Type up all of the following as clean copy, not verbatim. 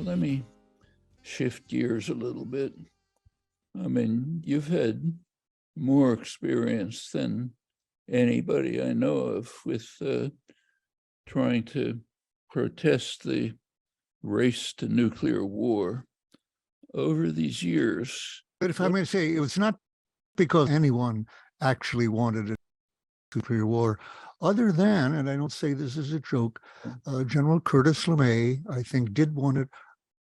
Let me shift gears a little bit. I mean, you've had more experience than anybody I know of with trying to protest the race to nuclear war over these years. But if I may say, it was not because anyone actually wanted a nuclear war, other than, and I don't say this as a joke, General Curtis LeMay, I think, did want it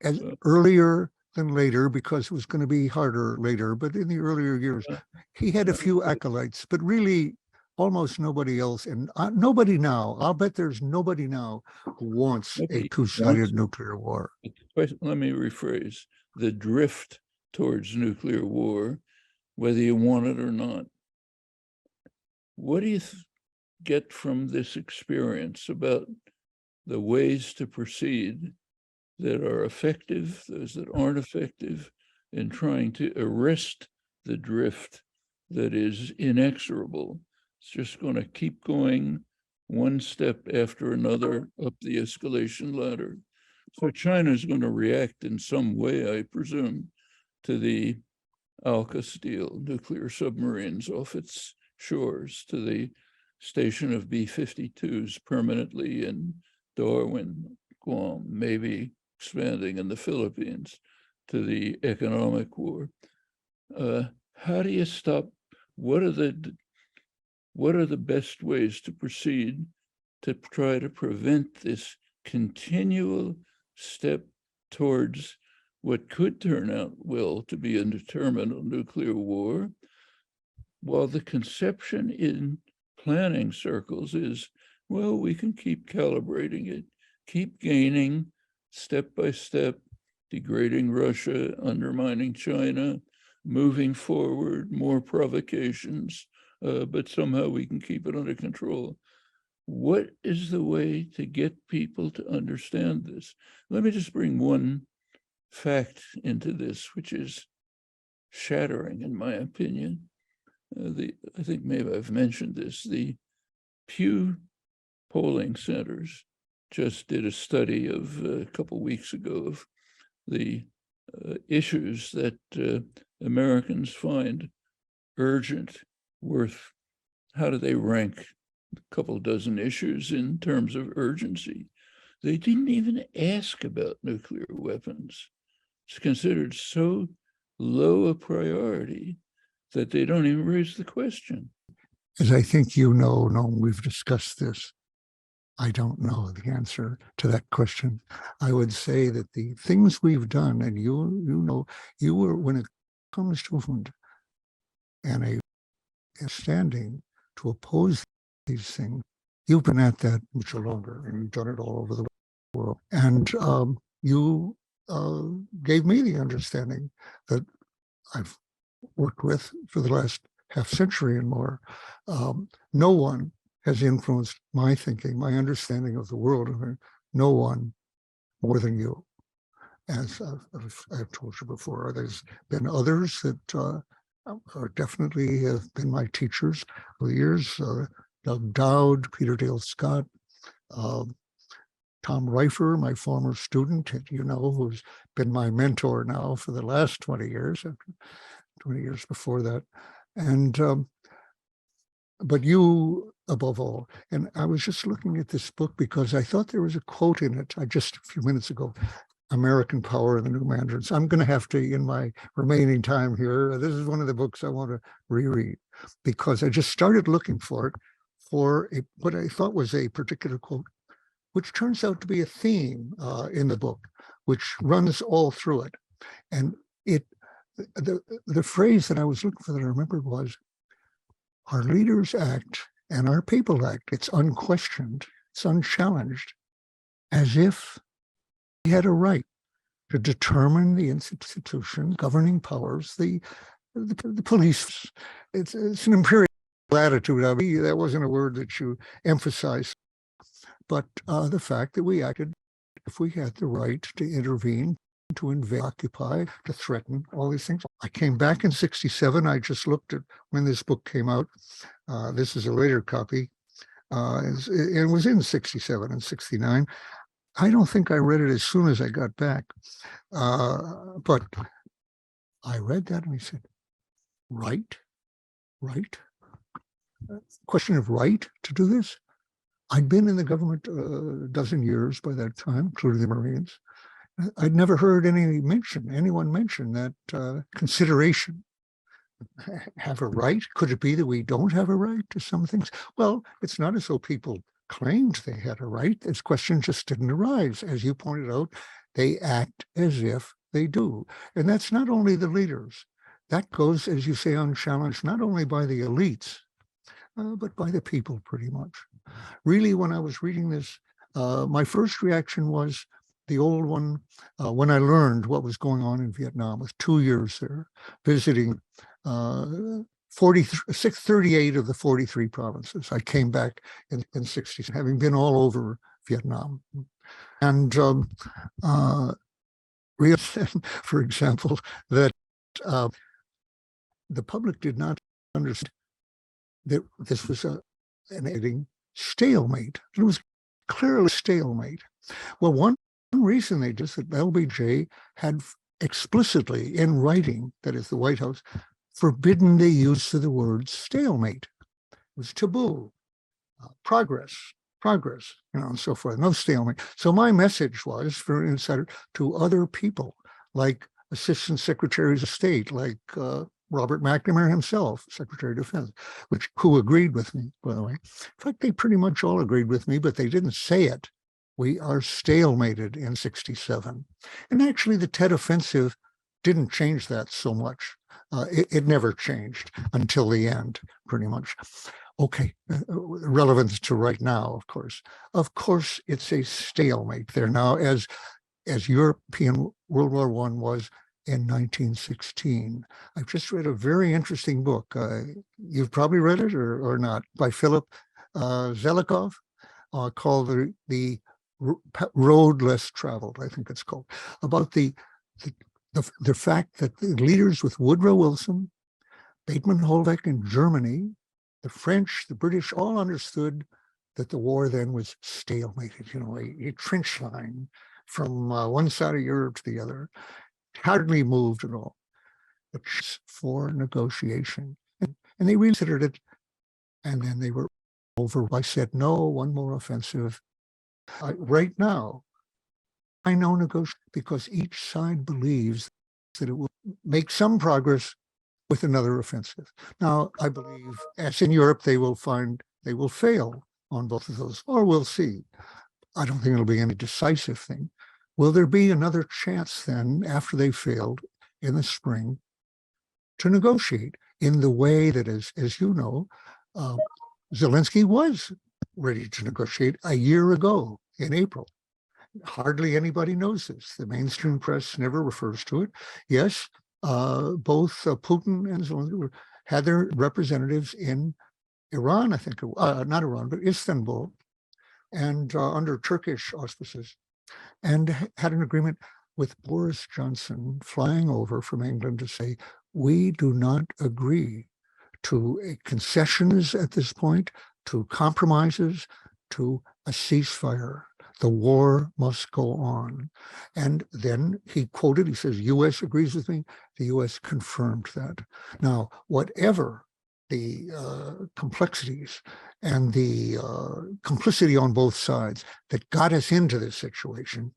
as earlier than later because it was going to be harder later. But in the earlier years, he had a few acolytes, but really almost nobody else. And nobody now, I'll bet there's nobody now who wants a two-sided nuclear war. Let me rephrase. The drift towards nuclear war, whether you want it or not. What do you get from this experience about the ways to proceed that are effective, those that aren't effective, in trying to arrest the drift that is inexorable? It's just going to keep going one step after another up the escalation ladder. So China is going to react in some way, I presume, to the Al-Castile nuclear submarines off its shores, to the station of B-52s permanently in Darwin, Guam, maybe expanding in the Philippines, to the economic war. How do you stop? What are the best ways to proceed to try to prevent this continual step towards what could turn out, well, to be a terminal nuclear war, while the conception in planning circles is, well, we can keep calibrating it, keep gaining step by step, degrading Russia, undermining China, moving forward, more provocations, but somehow we can keep it under control. What is the way to get people to understand this? Let me just bring one fact into this, which is shattering, in my opinion. I think maybe I've mentioned this. The Pew polling centers just did a study of a couple of weeks ago of the issues that Americans find urgent, worth, how do they rank a couple dozen issues in terms of urgency? They didn't even ask about nuclear weapons. It's considered so low a priority that they don't even raise the question. As I think you know, Noam, we've discussed this. I don't know the answer to that question. I would say that the things we've done, and you know, you were, when it comes to movement and a standing to oppose these things, you've been at that much longer, and you've done it all over the world. And you gave me the understanding that I've worked with for the last half century and more. No one has influenced my thinking, my understanding of the world. No one more than you, as I've told you before. There's been others that are definitely have been my teachers for years. Doug Dowd, Peter Dale Scott, Tom Reifer, my former student, you know, who's been my mentor now for the last 20 years, 20 years before that. And but you above all. And I was just looking at this book because I thought there was a quote in it, just a few minutes ago, American Power and the New Mandarins. I'm going to have to, in my remaining time here, this is one of the books I want to reread because I just started looking for it for what I thought was a particular quote, which turns out to be a theme in the book, which runs all through it. And the phrase that I was looking for that I remembered was, our leaders act and our people act, it's unquestioned, it's unchallenged, as if we had a right to determine the institution, governing powers, the police. It's an imperial attitude. I mean, that wasn't a word that you emphasized, but the fact that we acted if we had the right to intervene, to invade, occupy, to threaten, all these things. I came back in 1967. I just looked at when this book came out. This is a later copy. It was in 1967 and 1969. I don't think I read it as soon as I got back, but I read that and I said, right? Question of right to do this? I'd been in the government a dozen years by that time, including the Marines. I'd never heard anyone mention that consideration. Have a right? Could it be that we don't have a right to some things? Well, it's not as though people claimed they had a right. This question just didn't arise. As you pointed out, they act as if they do. And that's not only the leaders. That goes, as you say, unchallenged, not only by the elites, but by the people pretty much. Really, when I was reading this, my first reaction was the old one, when I learned what was going on in Vietnam, with 2 years there, visiting 38 of the 43 provinces. I came back in 60s, having been all over Vietnam. And for example, that the public did not understand that this was an editing stalemate. It was clearly stalemate. Well, one reason they just that LBJ had explicitly in writing, that is the White House, forbidden the use of the word stalemate. It was taboo. Progress, and so forth. No stalemate. So my message was for insider to other people, like Assistant Secretaries of State, like Robert McNamara himself, Secretary of Defense, who agreed with me, by the way. In fact, they pretty much all agreed with me, but they didn't say it. We are stalemated in 67. And actually, the Tet Offensive didn't change that so much. It never changed until the end, pretty much. Okay, relevant to right now, of course. Of course, it's a stalemate there now, as European World War I was in 1916. I've just read a very interesting book. You've probably read it or not, by Philip Zelikow, called the Road Less Traveled, I think it's called, about the fact that the leaders with Woodrow Wilson, Bateman Holbeck in Germany, the French, the British, all understood that the war then was stalemated, a trench line from one side of Europe to the other, hardly moved at all. But for negotiation. And they reconsidered it, and then they were over. I said, no, one more offensive. Right now, I know negotiation because each side believes that it will make some progress with another offensive. Now, I believe, as in Europe, they will fail on both of those, or we'll see. I don't think it'll be any decisive thing. Will there be another chance then, after they failed in the spring, to negotiate in the way that, as you know, Zelensky was ready to negotiate a year ago in April? Hardly anybody knows this. The mainstream press never refers to it. Yes, both Putin and Zelensky had their representatives in Iran, I think, not Iran, but Istanbul, and under Turkish auspices, and had an agreement with Boris Johnson flying over from England to say, we do not agree to concessions at this point, to compromises, to a ceasefire. The war must go on. And then he says, U.S. agrees with me. The U.S. confirmed that. Now, whatever the complexities and the complicity on both sides that got us into this situation,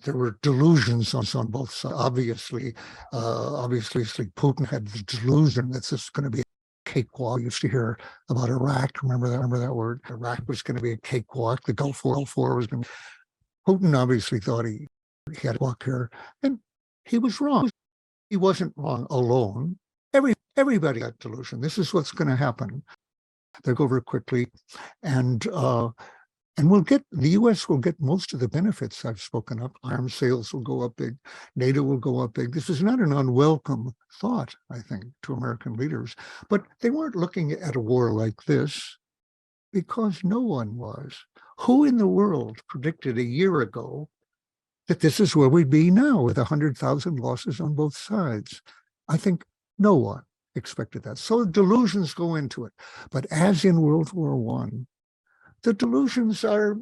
there were delusions on both sides. Obviously, Putin had the delusion that this is going to be cakewalk. We used to hear about Iraq. Remember that word? Iraq was going to be a cakewalk. The Gulf War was going to be. Putin obviously thought he had a walk here, and he was wrong. He wasn't wrong alone. Everybody got delusion. This is what's going to happen. They'll go over quickly, and the U.S. will get most of the benefits I've spoken of. Arms sales will go up big. NATO will go up big. This is not an unwelcome thought, I think, to American leaders. But they weren't looking at a war like this because no one was. Who in the world predicted a year ago that this is where we'd be now with 100,000 losses on both sides? I think no one expected that. So delusions go into it. But as in World War I, the delusions are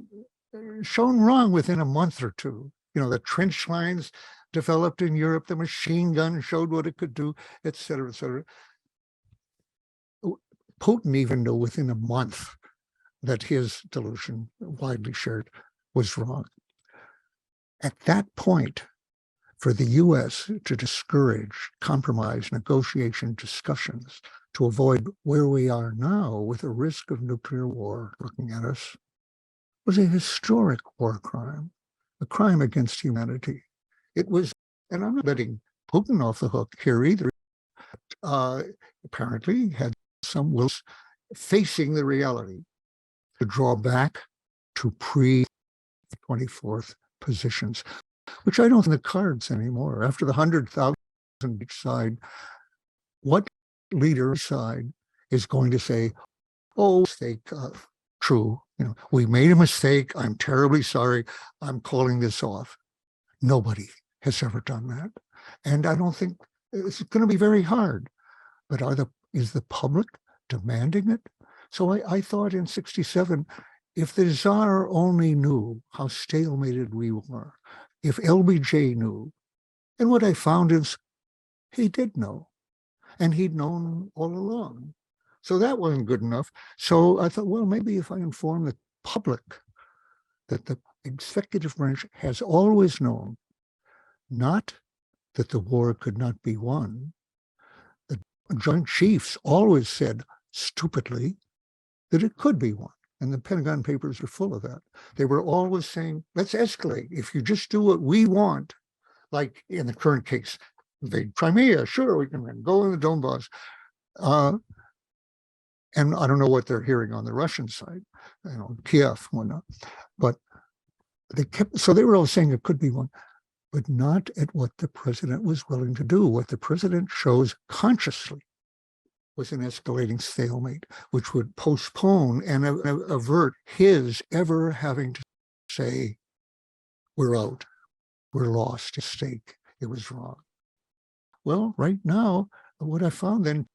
shown wrong within a month or two. You know, the trench lines developed in Europe, the machine gun showed what it could do, et cetera, et cetera. Putin even knew within a month that his delusion, widely shared, was wrong. At that point, for the US to discourage compromise, negotiation, discussions, to avoid where we are now with a risk of nuclear war looking at us, was a historic war crime, a crime against humanity. It was, and I'm not letting Putin off the hook here either, apparently had some wills facing the reality to draw back to pre-24th positions, which I don't think in the cards anymore. After the 100,000 each side, what leader side is going to say, oh, mistake, true, you know, we made a mistake, I'm terribly sorry, I'm calling this off. Nobody has ever done that. And I don't think it's going to be very hard, but is the public demanding it? So I thought in 67, if the Tsar only knew how stalemated we were, if LBJ knew, and what I found is he did know, and he'd known all along. So that wasn't good enough. So I thought, well, maybe if I inform the public that the executive branch has always known, not that the war could not be won. The Joint Chiefs always said, stupidly, that it could be won. And the Pentagon Papers are full of that. They were always saying, let's escalate. If you just do what we want, like in the current case, invade Crimea, sure, we can go in the Donbass. And I don't know what they're hearing on the Russian side, you know, Kiev, whatnot. But they were all saying it could be won, but not at what the president was willing to do. What the president chose consciously was an escalating stalemate, which would postpone and avert his ever having to say, we're out, we're lost, at stake, it was wrong. Well, right now, what I found then,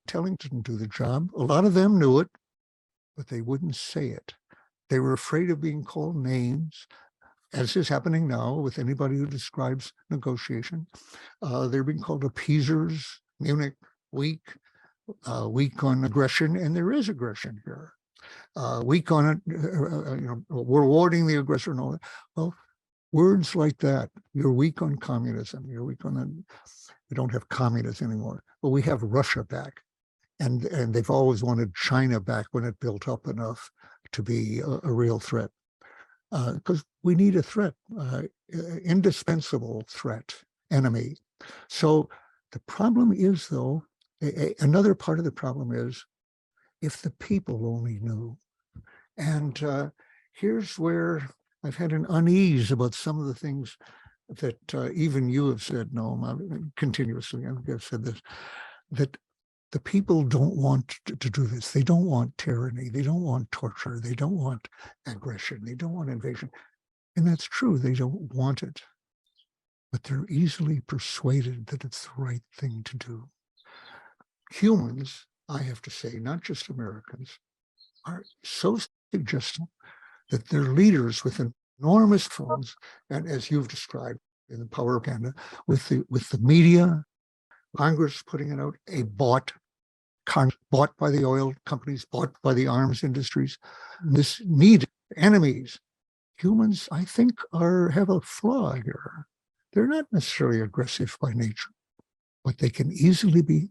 telling didn't do the job. A lot of them knew it, but they wouldn't say it. They were afraid of being called names, as is happening now with anybody who describes negotiation. They're being called appeasers, Munich, weak on aggression, and there is aggression here. Weak on it, you know, we're rewarding the aggressor and all that. Well, words like that, you're weak on communism, you're weak on the, we don't have communists anymore, but we have Russia back. And they've always wanted China back when it built up enough to be a real threat. Because we need a threat, indispensable threat, enemy. So the problem is, though, another part of the problem is if the people only knew. And here's where I've had an unease about some of the things that even you have said, Noam, continuously, I've said this, that the people don't want to do this. They don't want tyranny. They don't want torture. They don't want aggression. They don't want invasion. And that's true. They don't want it. But they're easily persuaded that it's the right thing to do. Humans, I have to say, not just Americans, are so suggestive that their leaders with enormous phones, and as you've described in the power of Canada, with the media, Congress putting it out, bought by the oil companies, bought by the arms industries. This need enemies. Humans, I think, have a flaw here. They're not necessarily aggressive by nature, but they can easily be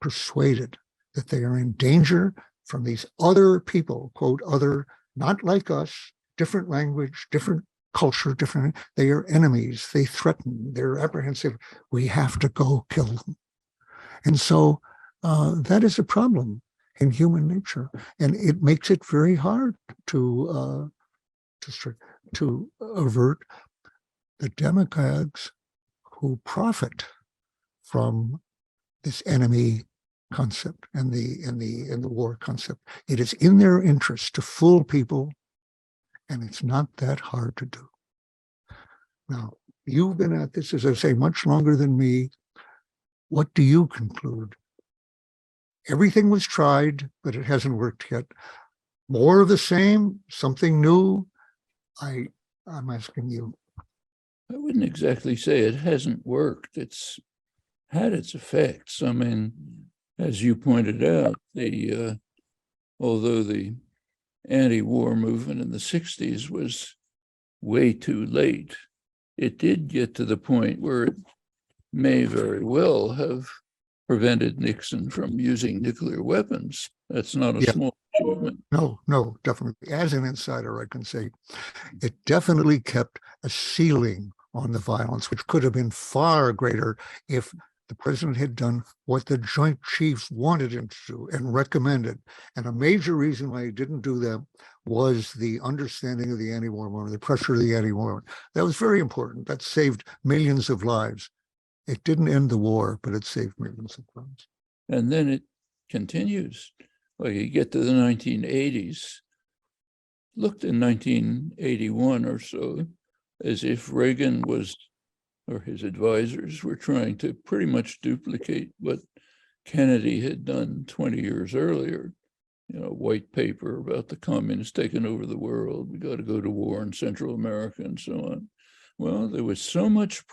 persuaded that they are in danger from these other people, quote, other, not like us, different language, different culture, different, they are enemies, they threaten, they're apprehensive, we have to go kill them. And so that is a problem in human nature, and it makes it very hard to avert the demagogues who profit from this enemy concept and the war concept. It is in their interest to fool people, and it's not that hard to do. Now, you've been at this, as I say, much longer than me. What do you conclude? Everything was tried, but it hasn't worked yet. More of the same, something new. I'm asking you. I wouldn't exactly say it hasn't worked. It's had its effects. I mean, as you pointed out, although the anti-war movement in the 60s was way too late, it did get to the point where it may very well have prevented Nixon from using nuclear weapons. That's not a Yeah. small achievement. No, definitely. As an insider, I can say it definitely kept a ceiling on the violence, which could have been far greater if the president had done what the Joint Chiefs wanted him to do and recommended. And a major reason why he didn't do that was the understanding of the anti-war movement, the pressure of the anti-war movement. That was very important. That saved millions of lives. It didn't end the war, but it saved millions of lives. And then it continues. Well, you get to the 1980s, looked in 1981 or so as if Reagan was, or his advisors were trying to pretty much duplicate what Kennedy had done 20 years earlier. You know, white paper about the communists taking over the world. We got to go to war in Central America and so on. Well, there was so much,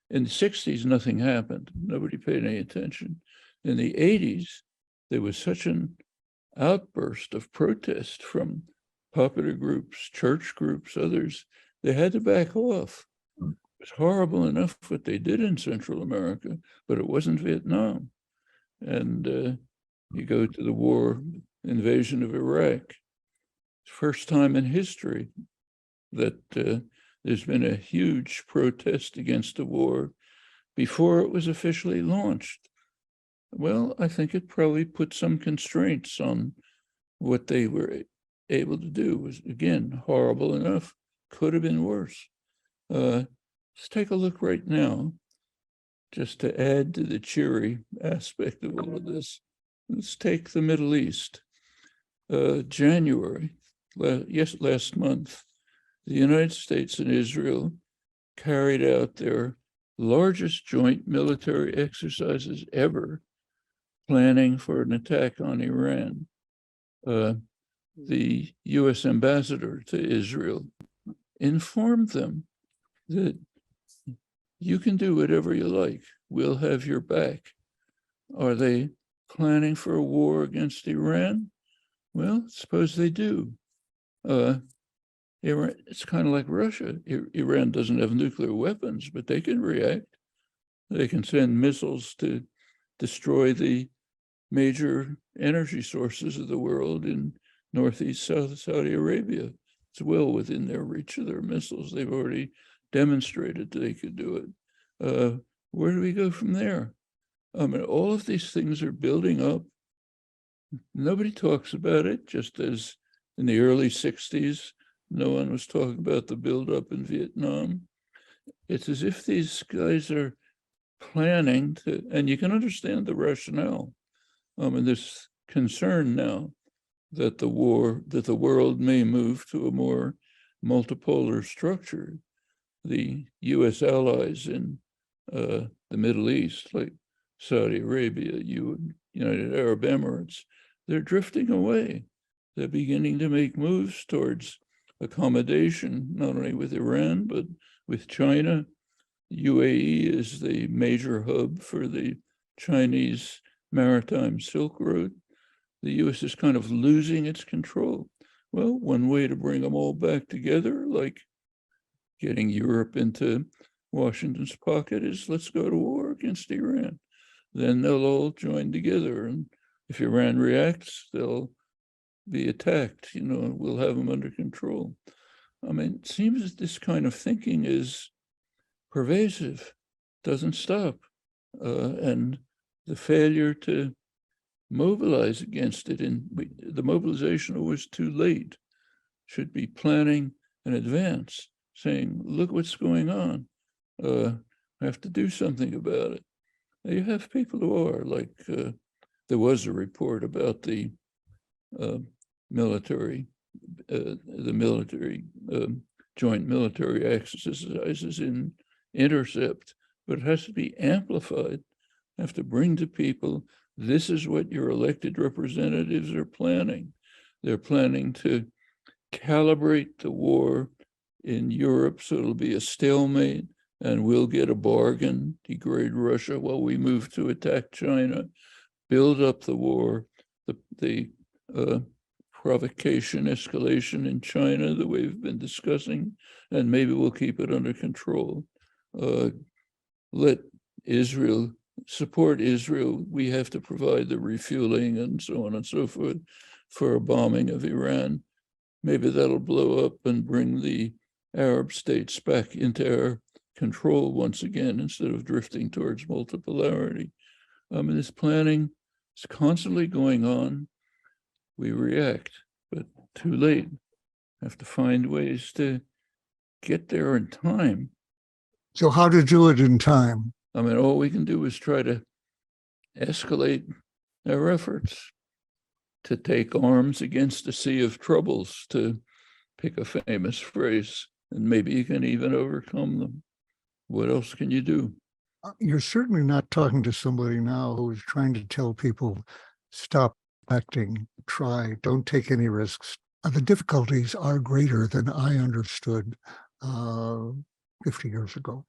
in the 60s, nothing happened. Nobody paid any attention. In the 80s, there was such an outburst of protest from popular groups, church groups, others. They had to back off. It was horrible enough what they did in Central America, but it wasn't Vietnam. And you go to the war, invasion of Iraq. First time in history that there's been a huge protest against the war before it was officially launched. Well, I think it probably put some constraints on what they were able to do. It was, again, horrible enough, could have been worse. Let's take a look right now, just to add to the cheery aspect of all of this. Let's take the Middle East. January, last month, the United States and Israel carried out their largest joint military exercises ever, planning for an attack on Iran. The US ambassador to Israel informed them that you can do whatever you like, we'll have your back. Are they planning for a war against Iran? Well, suppose they do. Iran, it's kind of like Russia. Iran doesn't have nuclear weapons, but they can react. They can send missiles to destroy the major energy sources of the world in northeast Saudi Arabia. It's well within their reach of their missiles. They've already demonstrated they could do it. Where do we go from there? I mean, all of these things are building up. Nobody talks about it, just as in the early 60s, no one was talking about the buildup in Vietnam. It's as if these guys are planning to, and you can understand the rationale. And there's concern now that the world may move to a more multipolar structure. The US allies in the Middle East, like Saudi Arabia, United Arab Emirates, they're drifting away. They're beginning to make moves towards accommodation, not only with Iran, but with China. UAE is the major hub for the Chinese maritime Silk Road. The US is kind of losing its control. Well, one way to bring them all back together, like getting Europe into Washington's pocket, is let's go to war against Iran. Then they'll all join together. And if Iran reacts, they'll be attacked, and we'll have them under control. I mean, it seems that this kind of thinking is pervasive, doesn't stop. And the failure to mobilize against it, the mobilization was too late. Should be planning in advance, saying, look what's going on. I have to do something about it. You have people who are like, there was a report about the joint military exercises in Intercept, but it has to be amplified. Have to bring to people, this is what your elected representatives are planning. They're planning to calibrate the war in Europe, so it'll be a stalemate, and we'll get a bargain, degrade Russia while we move to attack China, build up the war, the provocation, escalation in China that we've been discussing, and maybe we'll keep it under control. Let Israel, support Israel. We have to provide the refueling and so on and so forth for a bombing of Iran. Maybe that'll blow up and bring the Arab states back into our control once again, instead of drifting towards multipolarity. This planning is constantly going on. We react, but too late. Have to find ways to get there in time. So how to do it in time? I mean, all we can do is try to escalate our efforts to take arms against a sea of troubles, to pick a famous phrase, and maybe you can even overcome them. What else can you do? You're certainly not talking to somebody now who is trying to tell people, stop acting, try, don't take any risks. The difficulties are greater than I understood 50 years ago.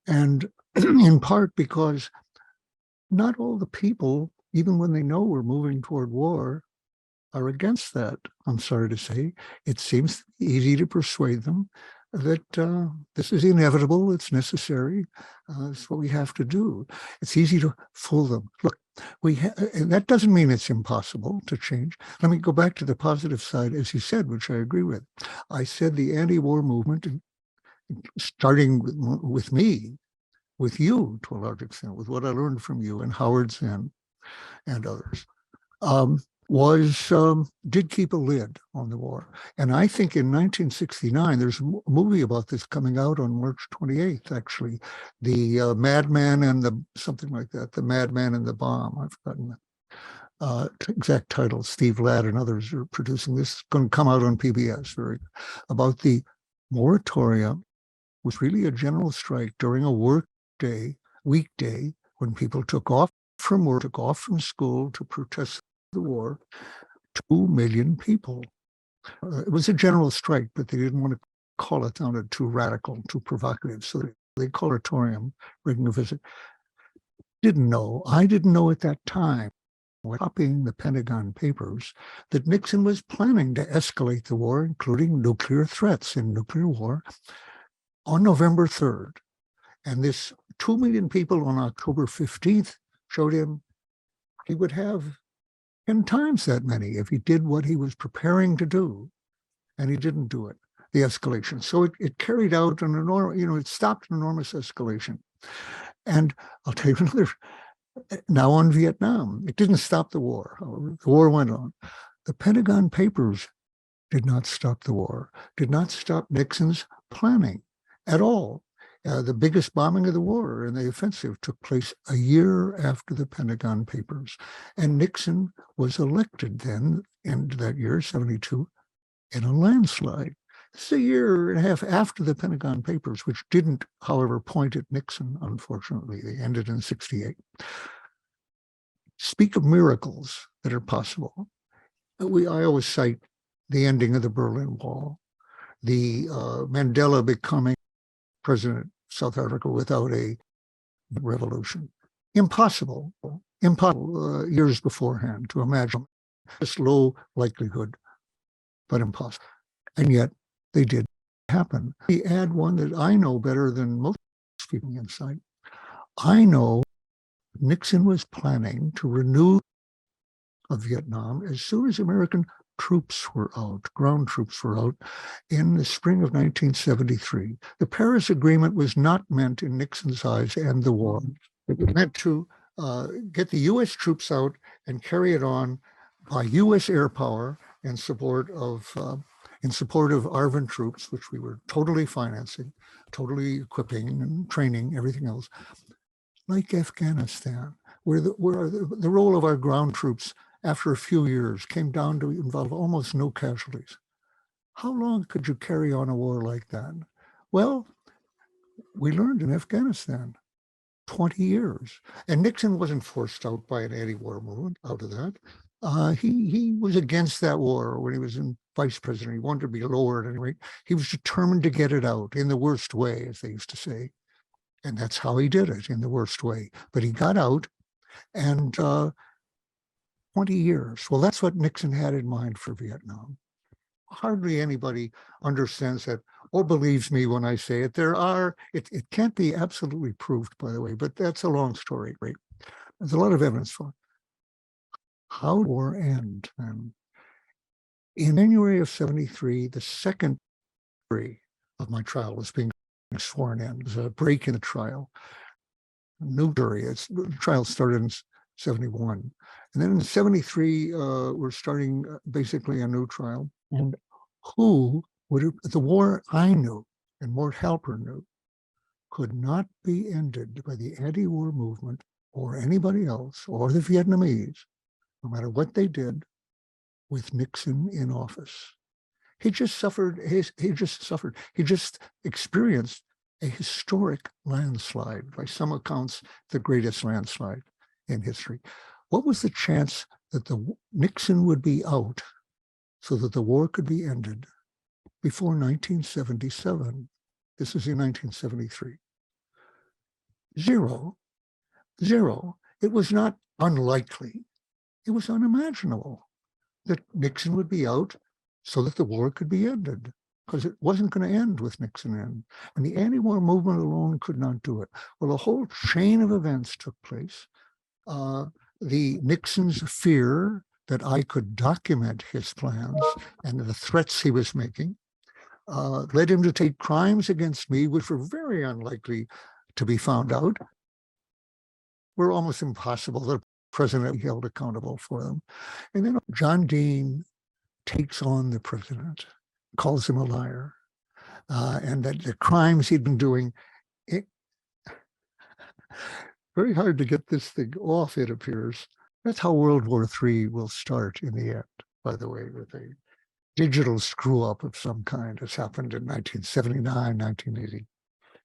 And in part because not all the people, even when they know we're moving toward war, are against that. I'm sorry to say. It seems easy to persuade them that this is inevitable, it's necessary, it's what we have to do. It's easy to fool them. Look, and that doesn't mean it's impossible to change. Let me go back to the positive side, as you said, which I agree with. I said the anti-war movement, starting with me, with you to a large extent, with what I learned from you and Howard Zinn and others, did keep a lid on the war. And I think in 1969, there's a movie about this coming out on March 28th, actually, the Madman and the, something like that, the Madman and the Bomb. I've forgotten the exact title. Steve Ladd and others are producing this. It's going to come out on PBS, about the moratorium. Was really a general strike during a weekday, when people took off from work, took off from school to protest the war. 2 million people. It was a general strike, but they didn't want to call it, sounded too radical, too provocative. So they called it moratorium, bringing a visit. I didn't know at that time, copying the Pentagon Papers, that Nixon was planning to escalate the war, including nuclear threats in nuclear war, on November 3rd. And this 2 million people on October 15th showed him he would have 10 times that many if he did what he was preparing to do. And he didn't do it, the escalation. So it carried out an enormous, it stopped an enormous escalation. And I'll tell you another, now on Vietnam, it didn't stop the war. The war went on. The Pentagon Papers did not stop the war, did not stop Nixon's planning at all. The biggest bombing of the war and the offensive took place a year after the Pentagon Papers. And Nixon was elected then, in that year, 72, in a landslide. It's a year and a half after the Pentagon Papers, which didn't, however, point at Nixon, unfortunately. They ended in 68. Speak of miracles that are possible. I always cite the ending of the Berlin Wall, the Mandela becoming president of South Africa without a revolution. Impossible years beforehand to imagine. This low likelihood, but impossible. And yet they did happen. We add one that I know better than most people inside. I know Nixon was planning to renew Vietnam as soon as American troops were out, ground troops were out in the spring of 1973. The Paris Agreement was not meant in Nixon's eyes to end the war. It was meant to get the U.S. troops out and carry it on by U.S. air power in support of ARVN troops, which we were totally financing, totally equipping and training, everything else. Like Afghanistan, where the role of our ground troops after a few years came down to involve almost no casualties. How long could you carry on a war like that? Well, we learned in Afghanistan, 20 years. And Nixon wasn't forced out by an anti-war movement out of that. He was against that war when he was in vice president. He wanted to be lowered anyway. He was determined to get it out in the worst way, as they used to say. And that's how he did it, in the worst way. But he got out, and 20 years. Well, that's what Nixon had in mind for Vietnam. Hardly anybody understands that or believes me when I say it. It can't be absolutely proved, by the way, but that's a long story, right? There's a lot of evidence for it. How did the war end? In January of 73, the second day of my trial was being sworn in. There's a break in the trial. A new jury. The trial started in 71. And then in 73, we're starting basically a new trial. And the war I knew and Mort Halper knew could not be ended by the anti-war movement or anybody else or the Vietnamese, no matter what they did, with Nixon in office. He just experienced a historic landslide, by some accounts, the greatest landslide in history. What was the chance that Nixon would be out so that the war could be ended before 1977? This is in 1973. Zero. It was not unlikely. It was unimaginable that Nixon would be out so that the war could be ended, because it wasn't going to end with Nixon in. And the anti-war movement alone could not do it. Well, a whole chain of events took place. The Nixon's fear that I could document his plans and the threats he was making led him to take crimes against me, which were very unlikely to be found out, were almost impossible. The president held accountable for them. And then John Dean takes on the president, calls him a liar, and that the crimes he'd been doing, very hard to get this thing off, it appears. That's how World War III will start in the end, by the way, with a digital screw-up of some kind. It's happened in 1979, 1980,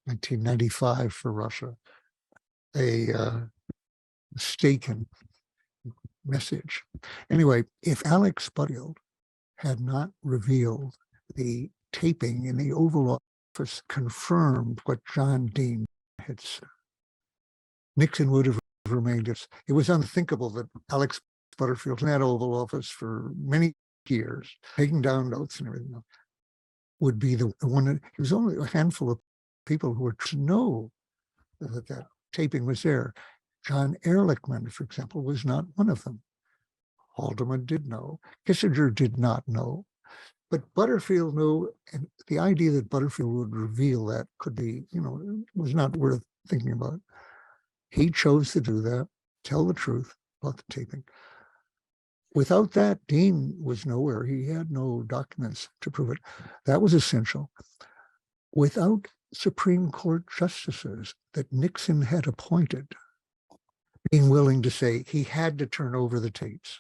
1995 for Russia. A mistaken message. Anyway, if Alex Butterfield had not revealed the taping in the Oval Office, confirmed what John Dean had said, Nixon would have remained. It was unthinkable that Alex Butterfield in that Oval Office for many years, taking down notes and everything, would be the one that, it was only a handful of people who were to know that taping was there. John Ehrlichman, for example, was not one of them. Haldeman did know. Kissinger did not know. But Butterfield knew, and the idea that Butterfield would reveal that could be, was not worth thinking about. He chose to do that, tell the truth about the taping. Without that, Dean was nowhere. He had no documents to prove it. That was essential. Without Supreme Court justices that Nixon had appointed being willing to say he had to turn over the tapes.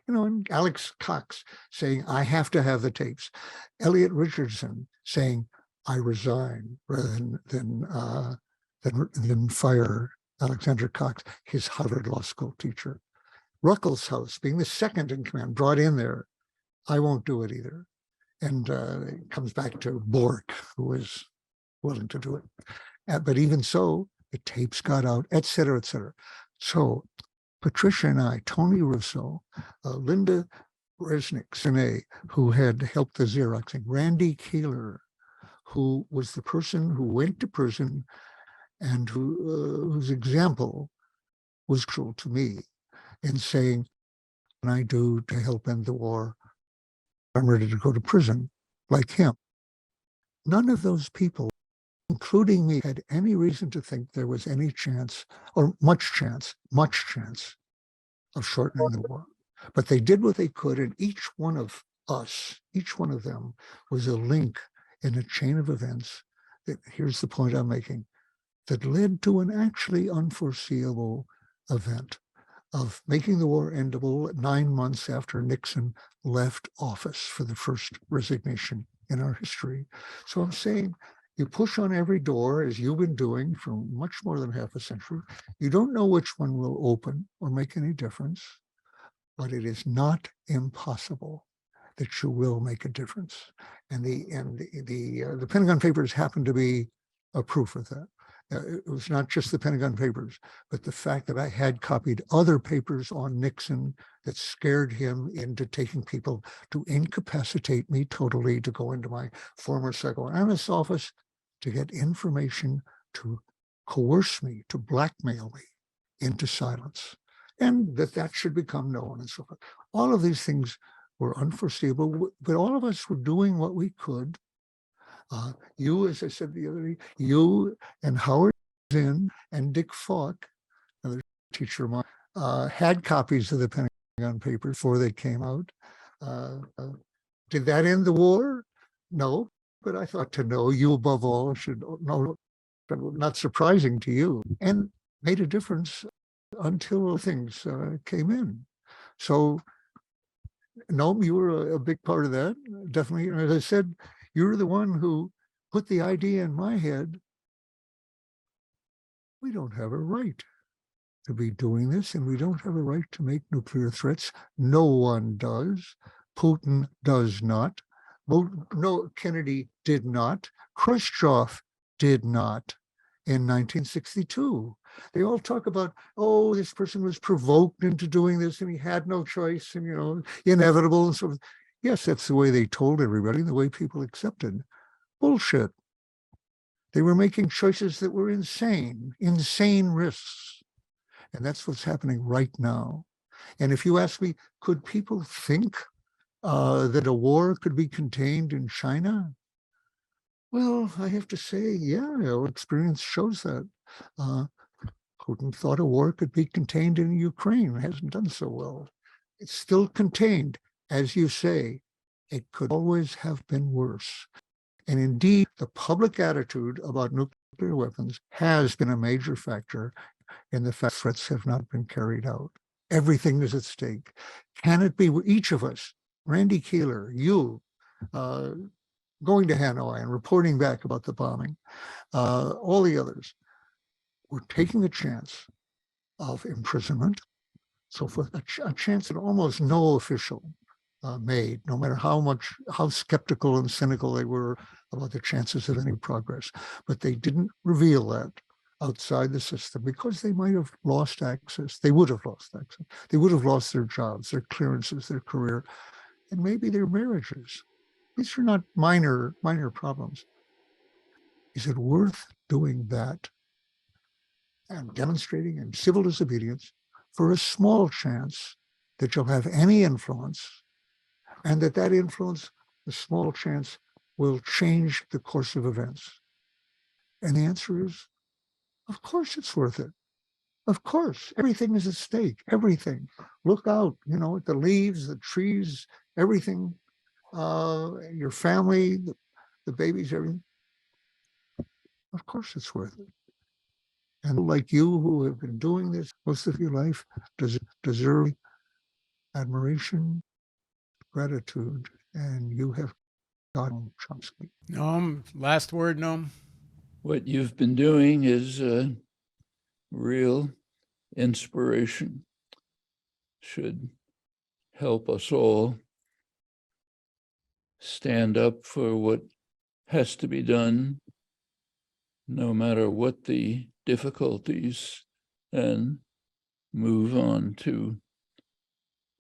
And Alex Cox saying, I have to have the tapes. Elliot Richardson saying, I resign, rather than fire Alexander Cox, his Harvard Law School teacher. Ruckelshaus being the second in command, brought in there, I won't do it either. And it comes back to Bork, who was willing to do it. But even so, the tapes got out, et cetera, et cetera. So Patricia and I, Tony Russo, Linda Resnick, Sine, who had helped the Xeroxing, Randy Keeler, who was the person who went to prison and whose example was crucial to me in saying, what can I do to help end the war? I'm ready to go to prison like him. None of those people, including me, had any reason to think there was any chance, or much chance of shortening the war. But they did what they could, and each one of us, each one of them, was a link in a chain of events that, here's the point I'm making, that led to an actually unforeseeable event of making the war endable 9 months after Nixon left office for the first resignation in our history. So I'm saying, you push on every door, as you've been doing for much more than half a century. You don't know which one will open or make any difference. but it is not impossible that you will make a difference. And the Pentagon Papers happen to be a proof of that. It was not just the Pentagon Papers, but the fact that I had copied other papers on Nixon that scared him into taking people to incapacitate me totally, to go into my former psychoanalyst office, to get information, to coerce me, to blackmail me into silence, and that should become known and so forth. All of these things were unforeseeable, but all of us were doing what we could. You, as I said the other day, you and Howard Zinn and Dick Falk, another teacher of mine, had copies of the Pentagon Papers before they came out. Did that end the war? No, but I thought to know, you above all should know, not surprising to you, and made a difference until things came in. So, Noam, you were a big part of that, definitely. And as I said, you're the one who put the idea in my head. We don't have a right to be doing this, and we don't have a right to make nuclear threats. No one does. Putin does not. No, Kennedy did not. Khrushchev did not in 1962. They all talk about, oh, this person was provoked into doing this and he had no choice and, inevitable and so forth. Yes, that's the way they told everybody, the way people accepted. Bullshit. They were making choices that were insane risks. And that's what's happening right now. And if you ask me, could people think that a war could be contained in China? Well, I have to say, yeah, experience shows that. Putin thought a war could be contained in Ukraine. It hasn't done so well. It's still contained. As you say, it could always have been worse. And indeed, the public attitude about nuclear weapons has been a major factor in the fact threats have not been carried out. Everything is at stake. Can it be each of us, Randy Keeler, you, going to Hanoi and reporting back about the bombing, all the others, we're taking a chance of imprisonment, so forth, a chance that almost no official made, no matter how skeptical and cynical they were about the chances of any progress. But they didn't reveal that outside the system because they might have lost access. They would have lost access. They would have lost their jobs, their clearances, their career, and maybe their marriages. These are not minor problems. Is it worth doing that and demonstrating in civil disobedience for a small chance that you'll have any influence, and that influence, the small chance, will change the course of events? And the answer is, of course it's worth it. Of course, everything is at stake, everything. Look out, at the leaves, the trees, everything, your family, the babies, everything. Of course it's worth it. And like you who have been doing this most of your life deserve admiration, gratitude, and you have gotten Chomsky. Noam, last word, Noam. What you've been doing is a real inspiration. Should help us all stand up for what has to be done, no matter what the difficulties, and move on to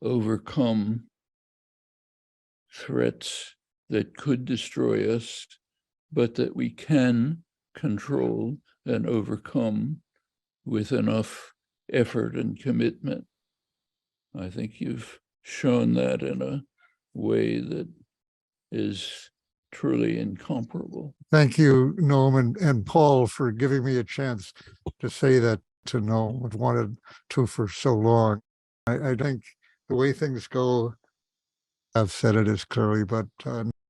overcome threats that could destroy us, but that we can control and overcome with enough effort and commitment. I think you've shown that in a way that is truly incomparable. Thank you, Noam, and Paul, for giving me a chance to say that to Noam. I've wanted to for so long. I think the way things go, I've said it as clearly, but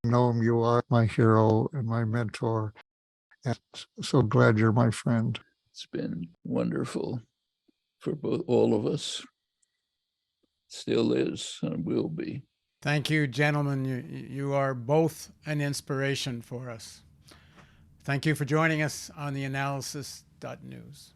Noam, you are my hero and my mentor, and so glad you're my friend. It's been wonderful for all of us. Still is and will be. Thank you, gentlemen. You are both an inspiration for us. Thank you for joining us on theAnalysis.news.